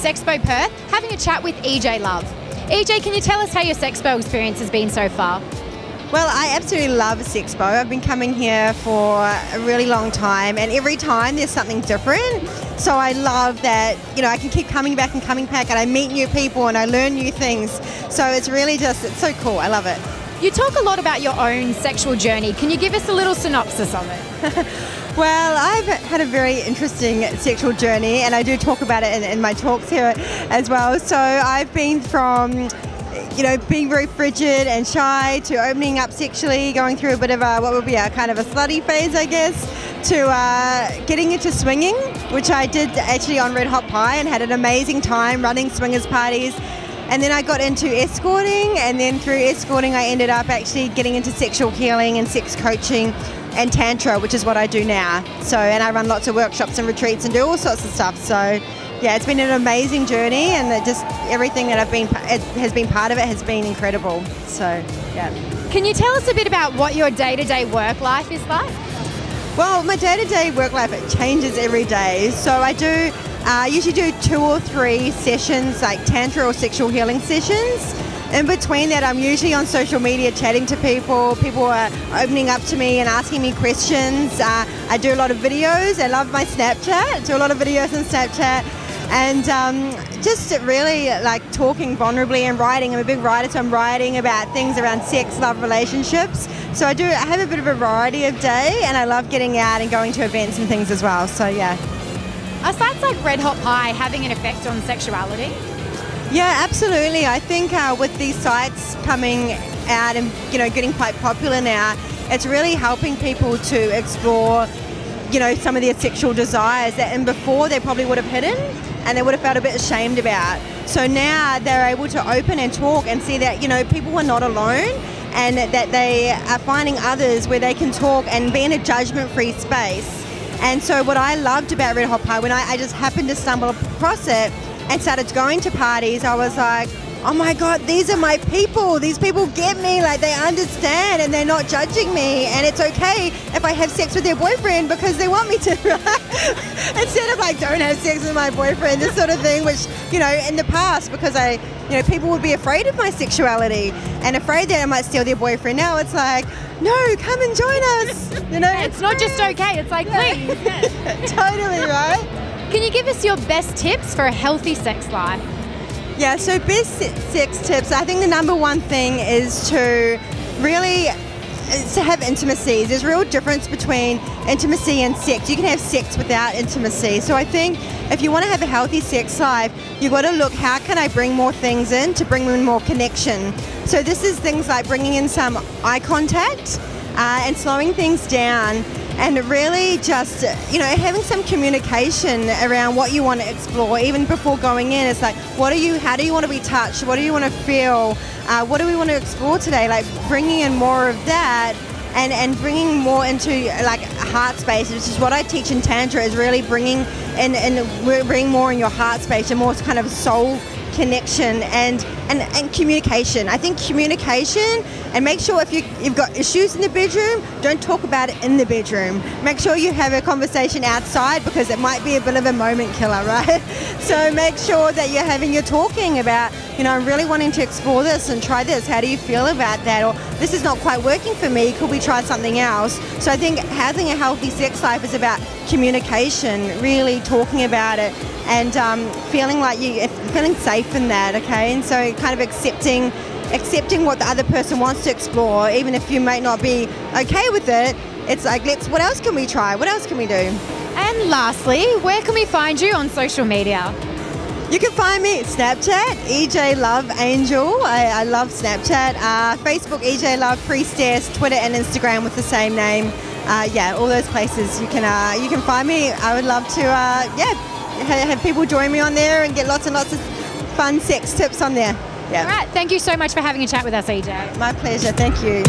Sexpo Perth, having a chat with EJ Love. EJ, can you tell us how your Sexpo experience has been so far? Well, I absolutely love Sexpo. I've been coming here for a really long time, and every time there's something different. So I love that, you know, I can keep coming back, and I meet new people and I learn new things. So it's really just, it's so cool. I love it. You talk a lot about your own sexual journey. Can you give us a little synopsis of it? Well, I've had a very interesting sexual journey, and I do talk about it in my talks here as well. So I've been from, you know, being very frigid and shy to opening up sexually, going through a bit of a, what would be a kind of a slutty phase, I guess, to getting into swinging, which I did actually on RedHotPie and had an amazing time running swingers parties. And then I got into escorting, and then through escorting I ended up actually getting into sexual healing and sex coaching and tantra, which is what I do now. So, and I run lots of workshops and retreats and do all sorts of stuff. So yeah, it's been an amazing journey, and just everything that has been part of it has been incredible. So yeah. Can you tell us a bit about what your day-to-day work life is like? Well, my day-to-day work life, it changes every day. So I do usually do 2 or 3 sessions, like tantra or sexual healing sessions. In between that, I'm usually on social media chatting to people. People are opening up to me and asking me questions. I do a lot of videos. I love my Snapchat. Do a lot of videos on Snapchat. And just really like talking vulnerably and writing. I'm a big writer, so I'm writing about things around sex, love, relationships. So I have a bit of a variety of day, and I love getting out and going to events and things as well. So yeah. Are sites like RedHotPie having an effect on sexuality? Yeah, absolutely. I think with these sites coming out and, you know, getting quite popular now, it's really helping people to explore, you know, some of their sexual desires that before they probably would have hidden and they would have felt a bit ashamed about. So now they're able to open and talk and see that, you know, people are not alone, and that they are finding others where they can talk and be in a judgment-free space. And so what I loved about RedHotPie, when I just happened to stumble across it and started going to parties, I was like, oh my God, these are my people. These people get me, like they understand and they're not judging me. And it's okay if I have sex with their boyfriend because they want me to, right? Instead of like, don't have sex with my boyfriend, this sort of thing, which, you know, in the past, because you know, people would be afraid of my sexuality and afraid that I might steal their boyfriend. Now it's like, no, come and join us. You know, it's not just okay, it's like, please. Totally, right? Can you give us your best tips for a healthy sex life? Yeah, so best sex tips, I think the number one thing is to really to have intimacy. There's a real difference between intimacy and sex. You can have sex without intimacy. So I think if you want to have a healthy sex life, you've got to look, how can I bring more things in to bring in more connection? So this is things like bringing in some eye contact and slowing things down, and really just, you know, having some communication around what you want to explore even before going in. It's like, how do you want to be touched? What do you want to feel? What do we want to explore today? Like bringing in more of that, and bringing more into like heart space, which is what I teach in Tantra, is really bringing more in your heart space, and more kind of soul connection and communication. I think communication, and make sure if you've got issues in the bedroom, don't talk about it in the bedroom. Make sure you have a conversation outside, because it might be a bit of a moment killer, right? So make sure that you're talking about, you know, I'm really wanting to explore this and try this. How do you feel about that? Or this is not quite working for me. Could we try something else? So I think having a healthy sex life is about communication, really talking about it, and feeling safe in that, okay? And so kind of accepting what the other person wants to explore, even if you might not be okay with it. It's like, what else can we try? What else can we do? And lastly, where can we find you on social media? You can find me at Snapchat, EJ Love Angel. I love Snapchat. Facebook, EJ Love Priestess. Twitter and Instagram with the same name. Yeah, all those places you can find me. I would love to have people join me on there and get lots and lots of fun sex tips on there. Yeah. All right, thank you so much for having a chat with us, EJ. My pleasure, thank you.